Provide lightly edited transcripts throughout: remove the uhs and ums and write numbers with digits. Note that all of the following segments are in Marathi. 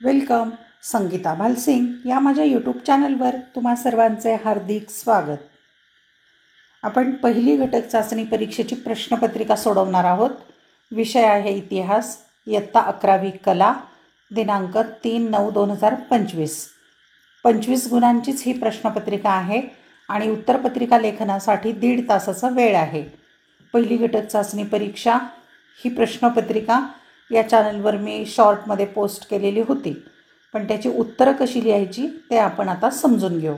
वेलकम. संगीता भालसिंग या माझ्या यूट्यूब चॅनलवर तुम्हा सर्वांचे हार्दिक स्वागत. आपण पहिली घटक चाचणी परीक्षेची प्रश्नपत्रिका सोडवणार आहोत. विषय आहे इतिहास, इयत्ता 11वी कला, दिनांक 3/9/2025. 25 गुणांचीच ही प्रश्नपत्रिका आहे आणि उत्तरपत्रिका लेखनासाठी 1.5 तासाचा वेळ आहे. पहिली घटक चाचणी परीक्षा ही प्रश्नपत्रिका या चॅनलवर मी शॉर्टमध्ये पोस्ट केलेली होती, पण त्याची उत्तरं कशी लिहायची ते आपण आता समजून घेऊ.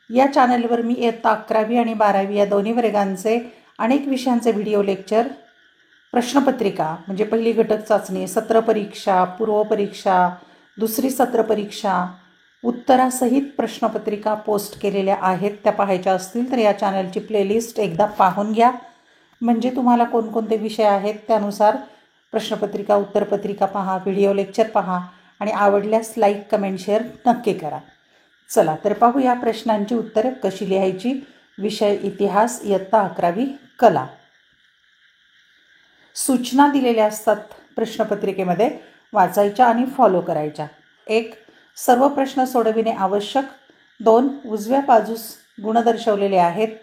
या चॅनलवर मी इयत्ता 11वी आणि 12वी या दोन्ही वर्गांचे अनेक विषयांचे व्हिडिओ लेक्चर, प्रश्नपत्रिका म्हणजे पहिली घटक चाचणी, सत्र परीक्षा, पूर्वपरीक्षा, दुसरी सत्र परीक्षा, उत्तरासहित प्रश्नपत्रिका पोस्ट केलेल्या आहेत. त्या पाहायच्या असतील तर या चॅनलची प्लेलिस्ट एकदा पाहून घ्या, म्हणजे तुम्हाला कोणकोणते विषय आहेत त्यानुसार प्रश्नपत्रिका, उत्तरपत्रिका पहा, व्हिडिओ लेक्चर पहा आणि आवडल्यास लाईक, कमेंट, शेअर नक्की करा. चला तर पाहूया प्रश्नांची उत्तरं कशी लिहायची. विषय इतिहास, इयत्ता 11वी कला. सूचना दिलेल्या असतात प्रश्नपत्रिकेमध्ये, वाचायच्या आणि फॉलो करायच्या. 1. सर्व प्रश्न सोडविणे आवश्यक. 2. उजव्या बाजूस गुण दर्शवलेले आहेत.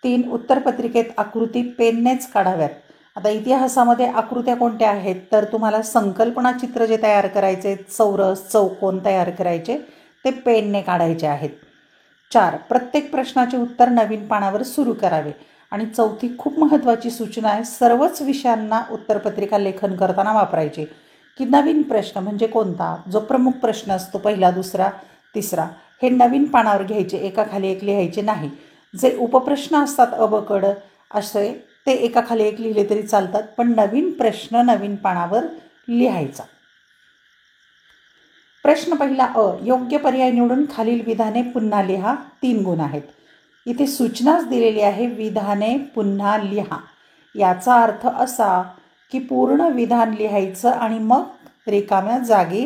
3. उत्तरपत्रिकेत आकृती पेननेच काढाव्यात. आता इतिहासामध्ये आकृत्या कोणत्या आहेत तर तुम्हाला संकल्पना चित्र जे तयार करायचे, चौरस, चौकोन तयार करायचे, ते पेनने काढायचे आहेत. 4. प्रत्येक प्रश्नाचे उत्तर नवीन पानावर सुरू करावे. आणि 4थी खूप महत्त्वाची सूचना आहे, सर्वच विषयांना उत्तरपत्रिका लेखन करताना वापरायचे की नवीन प्रश्न म्हणजे कोणता, जो प्रमुख प्रश्न असतो पहिला, दुसरा, तिसरा, हे नवीन पानावर घ्यायचे, एकाखाली एक लिहायचे नाही. जे उपप्रश्न असतात अबकड असे ते एकाखाली एक लिहिले तरी चालतात, पण नवीन प्रश्न नवीन पानावर लिहायचा. प्रश्न पहिला अ. योग्य पर्याय निवडून खालील विधाने पुन्हा लिहा. 3 गुण आहेत. इथे सूचनाच दिलेली आहे, विधाने पुन्हा लिहा. याचा अर्थ असा की पूर्ण विधान लिहायचं आणि मग रिकाम्या जागी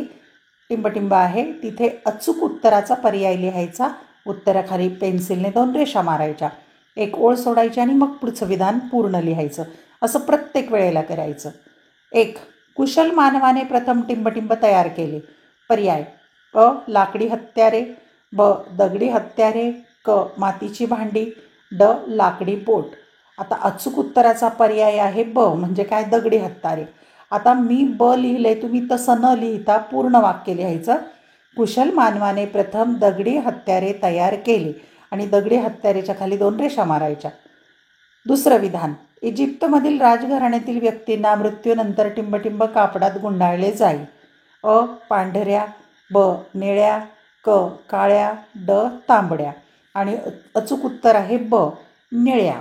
टिंबटिंब आहे तिथे अचूक उत्तराचा पर्याय लिहायचा. उत्तराखाली पेन्सिलने 2 रेषा मारायच्या, एक ओळ सोडायची आणि मग पुढचं विधान पूर्ण लिहायचं. असं प्रत्येक वेळेला करायचं. 1. कुशल मानवाने प्रथम टिंबटिंब तयार केले. पर्याय अ. लाकडी हत्यारे, ब. दगडी हत्यारे, क. मातीची भांडी, ड. लाकडी बोट. आता अचूक उत्तराचा पर्याय आहे ब, म्हणजे काय, दगडी हत्यारे. आता मी ब लिहिले, तुम्ही तसं न लिहिता पूर्ण वाक्य लिहायचं. कुशल मानवाने प्रथम दगडी हत्यारे तयार केली आणि दगडी हत्यारेच्या खाली 2 रेषा मारायच्या. दुसरं विधान, इजिप्तमधील राजघराण्यातील व्यक्तींना मृत्यूनंतर टिंबटिंब कापडात गुंडाळले जाई. अ. पांढऱ्या, ब. निळ्या, क. काळ्या, ड. तांबड्या. आणि अचूक उत्तर आहे ब. निळ्या.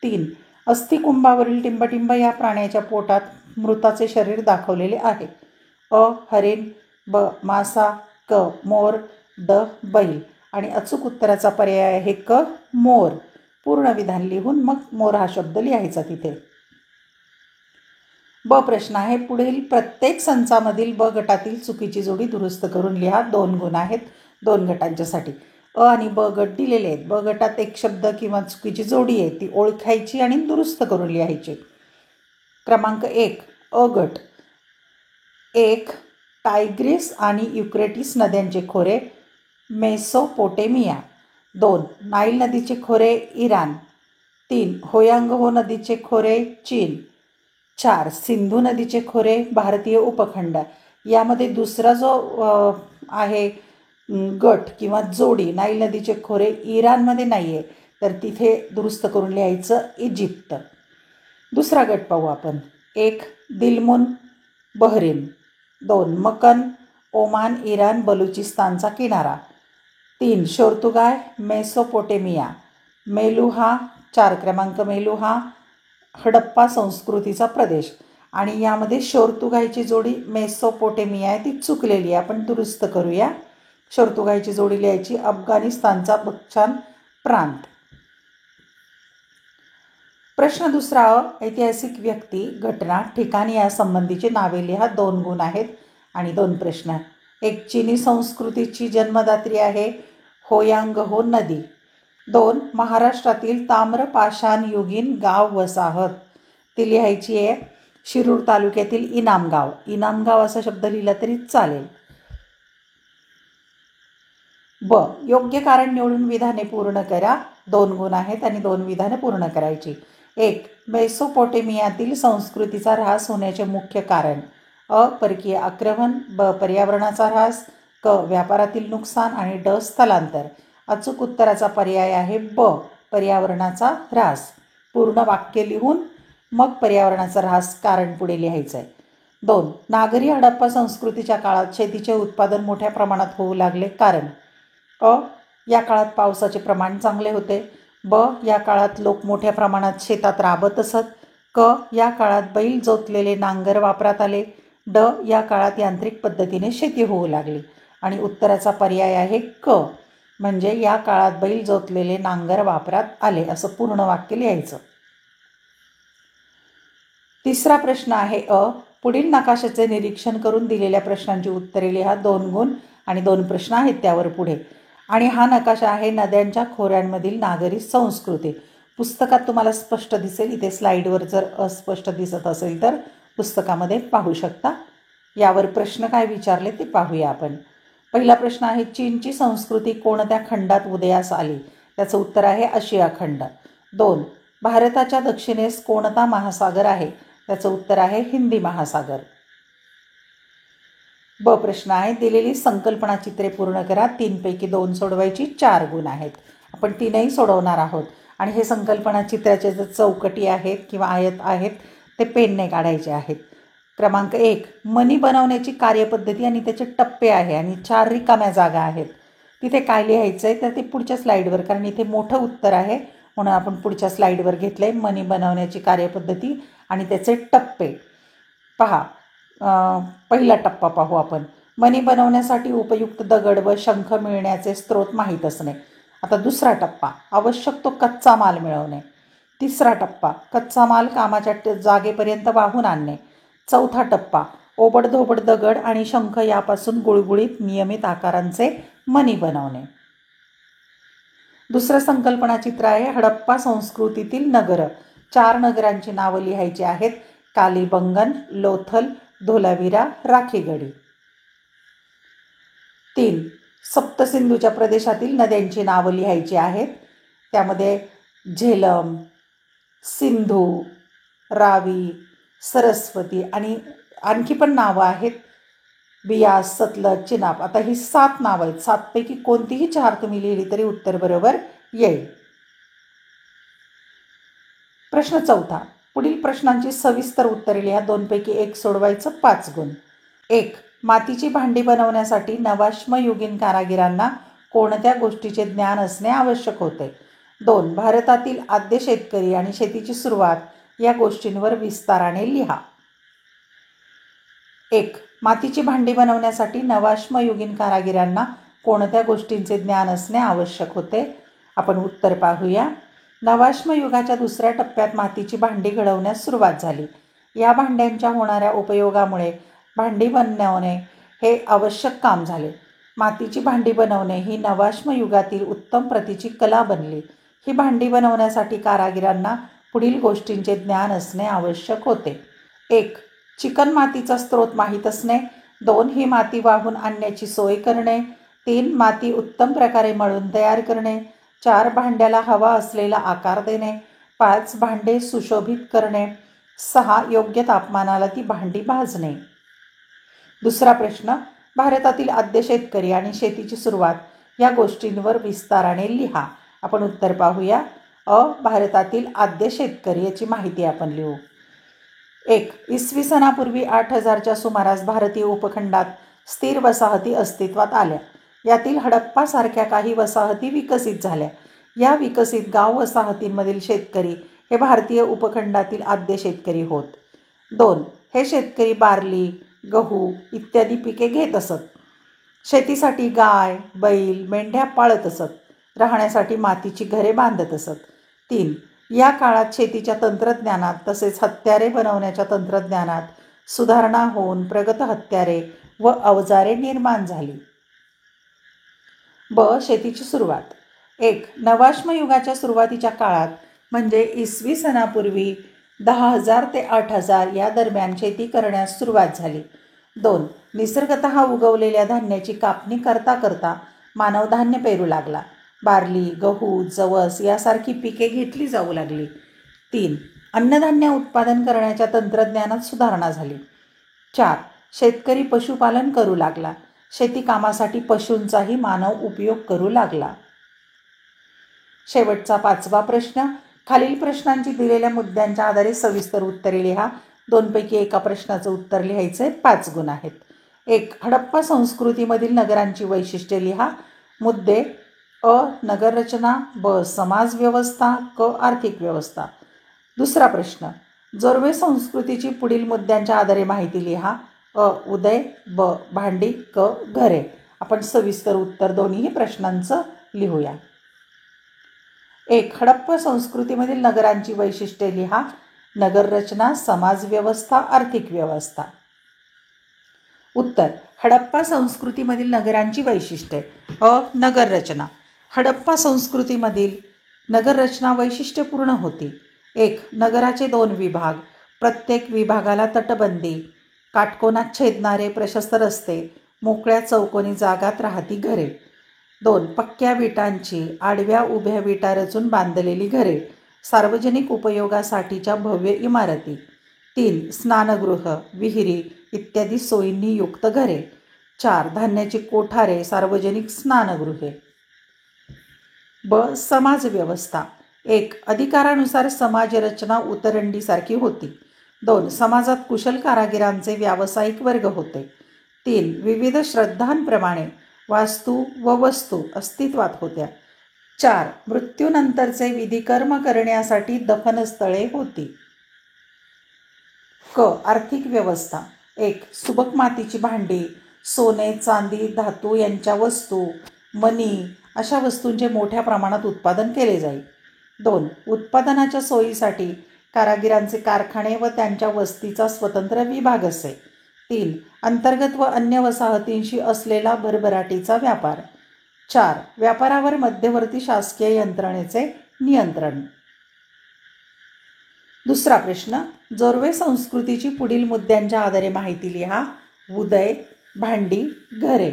3. अस्थिकुंभावरील टिंबटिंब या प्राण्याच्या पोटात मृताचे शरीर दाखवलेले आहे. अ. हरिण, ब. मासा, क. मोर, ड. बैल. आणि अचूक उत्तराचा पर्याय आहे क. मोर. पूर्ण विधान लिहून मग मोर हा शब्द लिहायचा तिथे. ब प्रश्न आहे, पुढील प्रत्येक संचामधील ब गटातील चुकीची जोडी दुरुस्त करून लिहा. 2 गुण आहेत 2 गटांच्यासाठी. अ आणि ब गट दिलेले आहेत. ब गटात एक शब्द किंवा चुकीची जोडी आहे, ती ओळखायची आणि दुरुस्त करून लिहायची. क्रमांक 1. अ गट. 1. टायग्रीस आणि युक्रेटिस नद्यांचे खोरे, मेसोपोटेमिया. 2. नाईल नदीचे खोरे, इराण. 3. होयांगहो नदीचे खोरे, चीन. 4. सिंधू नदीचे खोरे, भारतीय उपखंड. यामध्ये दुसरा जो आहे गट किंवा जोडी, नाईल नदीचे खोरे, इराणमध्ये नाही आहे, तर तिथे दुरुस्त करून लिहायचं इजिप्त. दुसरा गट पाहू आपण. 1. Dilmun, Bahrain. 2. मकन, ओमान, इराण, बलुचिस्तानचा किनारा. 3. शोर्तुगाय, मेसोपोटेमिया. मेलुहा, 4 क्रमांक, मेलुहा हडप्पा संस्कृतीचा प्रदेश. आणि यामध्ये शोर्तुगायची जोडी मेसोपोटेमिया आहे, ती चुकलेली आहे, आपण दुरुस्त करूया. शोर्तुगायची जोडी लिहायची अफगाणिस्तानचा बख्शान प्रांत. प्रश्न दुसरा, ऐतिहासिक व्यक्ती, घटना, ठिकाणी यासंबंधीची नावे लिहा. 2 गुण आहेत आणि 2 प्रश्न. 1. चीनी संस्कृतीची जन्मदात्री आहे होयांगहो नदी. 2. महाराष्ट्रातील ताम्रपाषाणयुगीन गाव वसाहत, ती लिहायची आहे. शिरूर तालुक्यातील इनामगाव. इनामगाव असा शब्द लिहिला तरी चालेल. ब. योग्य कारण निवडून विधाने पूर्ण करा. 2 गुण आहेत आणि 2 विधाने पूर्ण करायची. 1. मेसोपोटेमियातील संस्कृतीचा ऱ्हास होण्याचे मुख्य कारण. अ. परकीय आक्रमण. ब. पर्यावरणाचा ऱ्हास. क. व्यापारातील नुकसान आणि ड. स्थलांतर. अचूक उत्तराचा पर्याय आहे ब. पर्यावरणाचा ऱ्हास. पूर्ण वाक्य लिहून मग पर्यावरणाचा ऱ्हास कारण पुढे लिहायचं आहे. 2. नागरी हडप्पा संस्कृतीच्या काळात शेतीचे उत्पादन मोठ्या प्रमाणात होऊ लागले कारण. अ. या काळात पावसाचे प्रमाण चांगले होते. ब. या काळात लोक मोठ्या प्रमाणात शेतात राबत असत. क. या काळात बैल जोतलेले नांगर वापरात आले. ड. या काळात यांत्रिक पद्धतीने शेती होऊ लागली. आणि उत्तराचा पर्याय आहे क. म्हणजे या काळात बैल जोतलेले नांगर वापरात आले असं पूर्ण वाक्य लिहायचं. तिसरा प्रश्न आहे अ. पुढील नकाशाचे निरीक्षण करून दिलेल्या प्रश्नांची उत्तरे लिहा. 2 गुण आणि 2 प्रश्न आहेत त्यावर पुढे. आणि हा नकाशा आहे नद्यांच्या खोऱ्यांमधील नागरी संस्कृती. पुस्तकात तुम्हाला स्पष्ट दिसेल. इथे स्लाईडवर जर अस्पष्ट दिसत असेल तर पुस्तकामध्ये पाहू शकता. यावर प्रश्न काय विचारले ते पाहूया आपण. पहिला प्रश्न आहे चीनची संस्कृती कोणत्या खंडात उदयास आली. त्याचं उत्तर आहे आशिया खंड. 2. भारताच्या दक्षिणेस कोणता महासागर आहे. त्याचं उत्तर आहे हिंदी महासागर. ब. प्रश्न आहे दिलेली संकल्पना चित्रे पूर्ण करा. 3 पैकी 2 सोडवायची. 4 गुण आहेत. आपण 3ही सोडवणार आहोत. आणि हे संकल्पना चित्राचे जे चौकटी आहेत किंवा आयत आहेत ते पेनने काढायचे आहेत. क्रमांक 1. मणी बनवण्याची कार्यपद्धती आणि त्याचे टप्पे आहे आणि 4 रिकाम्या जागा आहेत. तिथे काय लिहायचं आहे तर ते पुढच्या स्लाईडवर, कारण इथे मोठं उत्तर आहे म्हणून आपण पुढच्या स्लाईडवर घेतलं आहे. मणी बनवण्याची कार्यपद्धती आणि त्याचे टप्पे पहा. पहिला टप्पा पाहू आपण. मणी बनवण्यासाठी उपयुक्त दगड व शंख मिळण्याचे स्रोत माहीत असणे. आता दुसरा टप्पा आवश्यक तो कच्चा माल मिळवणे. तिसरा टप्पा कच्चा माल कामाच्या जागेपर्यंत वाहून आणणे. चौथा टप्पा ओबडधोबड दगड आणि शंख यापासून गुळगुळीत नियमित आकारांचे मणी बनवणे. दुसरं संकल्पना चित्र आहे हडप्पा संस्कृतीतील नगरं. 4 नगरांची नावं लिहायची आहेत. कालीबंगन, लोथल, धोलावीरा, राखीगढी. 3. सप्तसिंधूच्या प्रदेशातील नद्यांची नावं लिहायची आहेत. त्यामध्ये झेलम, सिंधू, रावी, सरस्वती आणि आणखी पण नावं आहेत. बियास, सतलज, चिनाब. आता ही 7 नावं आहेत. 7 पैकी कोणतीही 4 तुम्ही लिहिली तरी उत्तर बरोबर येईल. प्रश्न 4. पुढील प्रश्नांची सविस्तर उत्तरे लिहा. 2 पैकी 1 सोडवायचं. 5 गुण. 1. मातीची भांडी बनवण्यासाठी नवाश्मयुगीन कारागिरांना कोणत्या गोष्टीचे ज्ञान असणे आवश्यक होते. 2. भारतातील आद्य शेतकरी आणि शेतीची सुरुवात या गोष्टींवर विस्ताराने लिहा. 1. मातीची भांडी बनवण्यासाठी नवाश्मयुगीन कारागिरांना कोणत्या गोष्टींचे ज्ञान असणे आवश्यक होते. आपण उत्तर पाहूया. नवाश्मयुगाच्या दुसऱ्या टप्प्यात मातीची भांडी घडवण्यास सुरुवात झाली. या भांड्यांच्या होणाऱ्या उपयोगामुळे भांडी बनवणे हे आवश्यक काम झाले. मातीची भांडी बनवणे ही नवाश्मयुगातील उत्तम प्रतीची कला बनली. ही भांडी बनवण्यासाठी कारागिरांना पुढील गोष्टींचे ज्ञान असणे आवश्यक होते. 1. चिकन मातीचा स्रोत माहीत असणे. 2. ही माती वाहून आणण्याची सोय करणे. 3. माती उत्तम प्रकारे मळून तयार करणे. 4. भांड्याला हवा असलेला आकार देणे. 5. भांडे सुशोभित करणे. 6. योग्य तापमानाला ती भांडी भाजणे. दुसरा प्रश्न भारतातील आद्य शेतकरी आणि शेतीची सुरुवात या गोष्टींवर विस्ताराने लिहा. आपण उत्तर पाहूया. अ. भारतातील आद्य शेतकरी याची माहिती आपण लिहू. 1. इसवी सनापूर्वी 8000च्या सुमारास भारतीय उपखंडात स्थिर वसाहती अस्तित्वात आल्या. यातील हडप्पासारख्या काही वसाहती विकसित झाल्या. या विकसित गाव वसाहतींमधील शेतकरी हे भारतीय उपखंडातील आद्य शेतकरी होत. 2. हे शेतकरी बार्ली, गहू इत्यादी पिके घेत असत. शेतीसाठी गाय, बैल, मेंढ्या पाळत असत. राहण्यासाठी मातीची घरे बांधत असत. 3. या काळात शेतीच्या तंत्रज्ञानात तसेच हत्यारे बनवण्याच्या तंत्रज्ञानात सुधारणा होऊन प्रगत हत्यारे व अवजारे निर्माण झाली. ब. शेतीची सुरुवात. 1. नवाश्मयुगाच्या सुरुवातीच्या काळात म्हणजे इसवी सनापूर्वी 10,000 ते 8,000 या दरम्यान शेती करण्यास सुरुवात झाली. 2. निसर्गतः उगवलेल्या धान्याची कापणी करता करता मानव धान्य पेरू लागला. बार्ली, गहू, जवस यासारखी पिके घेतली जाऊ लागली. 3. अन्नधान्य उत्पादन करण्याच्या तंत्रज्ञानात सुधारणा झाली. 4. शेतकरी पशुपालन करू लागला. शेती कामासाठी पशूंचाही मानव उपयोग करू लागला. शेवटचा 5वा प्रश्न. खालील प्रश्नांची दिलेल्या मुद्द्यांच्या आधारे सविस्तर उत्तरे लिहा. 2 पैकी एका प्रश्नाचं उत्तर लिहायचं आहे. 5 गुण आहेत. 1. हडप्पा संस्कृतीमधील नगरांची वैशिष्ट्ये लिहा. मुद्दे: अ. नगररचना, ब. समाज व्यवस्था, क. आर्थिक व्यवस्था. 2रा प्रश्न. जोर्वे संस्कृतीची पुढील मुद्द्यांच्या आधारे माहिती लिहा. अ. उदय, ब. भांडी, क. घरे. आपण सविस्तर उत्तर दोन्ही प्रश्नांचं लिहूया. 1. हडप्पा संस्कृतीमधील नगरांची वैशिष्ट्ये लिहा. नगररचना, समाज व्यवस्था, आर्थिक व्यवस्था. उत्तर: हडप्पा संस्कृतीमधील नगरांची वैशिष्ट्ये. अ. नगररचना. हडप्पा संस्कृतीमधील नगररचना वैशिष्ट्यपूर्ण होती. 1. नगराचे 2 विभाग. प्रत्येक विभागाला तटबंदी, काटकोनात छेदणारे प्रशस्त रस्ते, मोकळ्या चौकोनी जागात राहती घरे. 2. पक्क्या विटांची आडव्या उभ्या विटा रचून बांधलेली घरे, सार्वजनिक उपयोगासाठीच्या भव्य इमारती. 3. स्नानगृह, विहिरी इत्यादी सोयींनी युक्त घरे. 4. धान्याची कोठारे, सार्वजनिक स्नानगृहे. ब. समाज व्यवस्था. 1. अधिकारानुसार समाजरचना उतरंडीसारखी होती. 2. समाजात कुशल कारागिरांचे व्यावसायिक वर्ग होते. 3. विविध श्रद्धांप्रमाणे वास्तू व वस्तू अस्तित्वात होत्या. 4. मृत्यूनंतरचे विधिकर्म करण्यासाठी दफनस्थळे होती. क. आर्थिक व्यवस्था. 1. सुबक मातीची भांडी, सोने, चांदी, धातू यांच्या वस्तू, मणी अशा वस्तूंचे मोठ्या प्रमाणात उत्पादन केले जाई. 2. उत्पादनाच्या सोयीसाठी कारागिरांचे कारखाने व त्यांच्या वस्तीचा स्वतंत्र विभाग असे. 3. अंतर्गत व अन्य वसाहतींशी असलेला भरभराटीचा व्यापार. 4. व्यापारावर मध्यवर्ती शासकीय यंत्रणेचे नियंत्रण. 2रा प्रश्न. जोर्वे संस्कृतीची पुढील मुद्द्यांच्या आधारे माहिती लिहा. उदय, भांडी, घरे.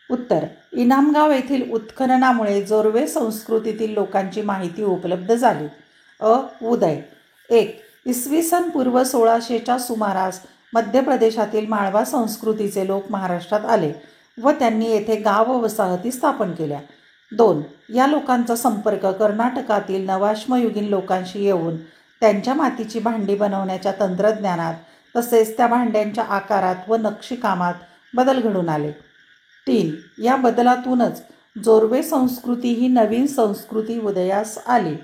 उत्तर: इनामगाव येथील उत्खननामुळे जोर्वे संस्कृतीतील लोकांची माहिती उपलब्ध झाली. अ. उदय. 1. इसवी सन पूर्व 1600च्या सुमारास मध्य प्रदेशातील माळवा संस्कृतीचे लोक महाराष्ट्रात आले व त्यांनी येथे गाव व वसाहती स्थापन केल्या. 2. या लोकांचा संपर्क कर्नाटकातील नवाश्मयुगीन लोकांशी येऊन त्यांच्या मातीची भांडी बनवण्याच्या तंत्रज्ञानात तसेच त्या भांड्यांच्या आकारात व नक्षीकामात बदल घडून आले. 3. या बदलातूनच जोर्वे संस्कृती ही नवीन संस्कृती उदयास आली.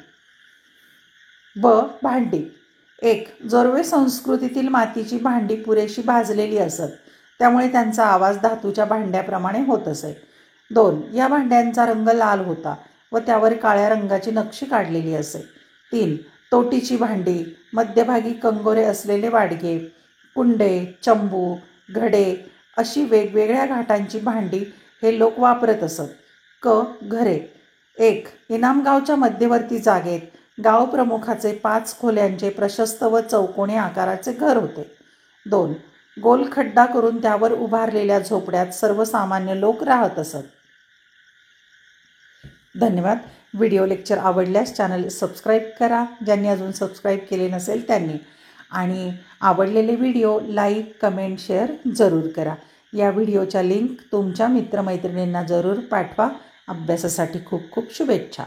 ब. भांडी. 1. जोर्वे संस्कृतीतील मातीची भांडी पुरेशी भाजलेली असत, त्यामुळे त्यांचा आवाज धातूच्या भांड्याप्रमाणे होत असे. 2. या भांड्यांचा रंग लाल होता व त्यावर काळ्या रंगाची नक्षी काढलेली असे. 3. तोटीची भांडी, मध्यभागी कंगोरे असलेले वाडगे, कुंडे, चंबू, घडे अशी वेगवेगळ्या घाटांची भांडी हे लोक वापरत असत. क. घरे. 1. इनामगावच्या मध्यवर्ती जागेत गाव प्रमुखाचे 5 खोल्यांचे प्रशस्त व चौकोनी आकाराचे घर होते. 2. गोल खड्डा करून त्यावर उभारलेल्या झोपड्यात सर्वसामान्य लोक राहत असत. धन्यवाद. व्हिडिओ लेक्चर आवडल्यास चॅनल सबस्क्राईब करा, ज्यांनी अजून सबस्क्राईब केले नसेल त्यांनी, आणि आवडलेले व्हिडिओ लाईक, कमेंट, शेअर जरूर करा. या व्हिडिओच्या लिंक तुमच्या मित्रमैत्रिणींना जरूर पाठवा. अभ्यासासाठी खूप खूप शुभेच्छा.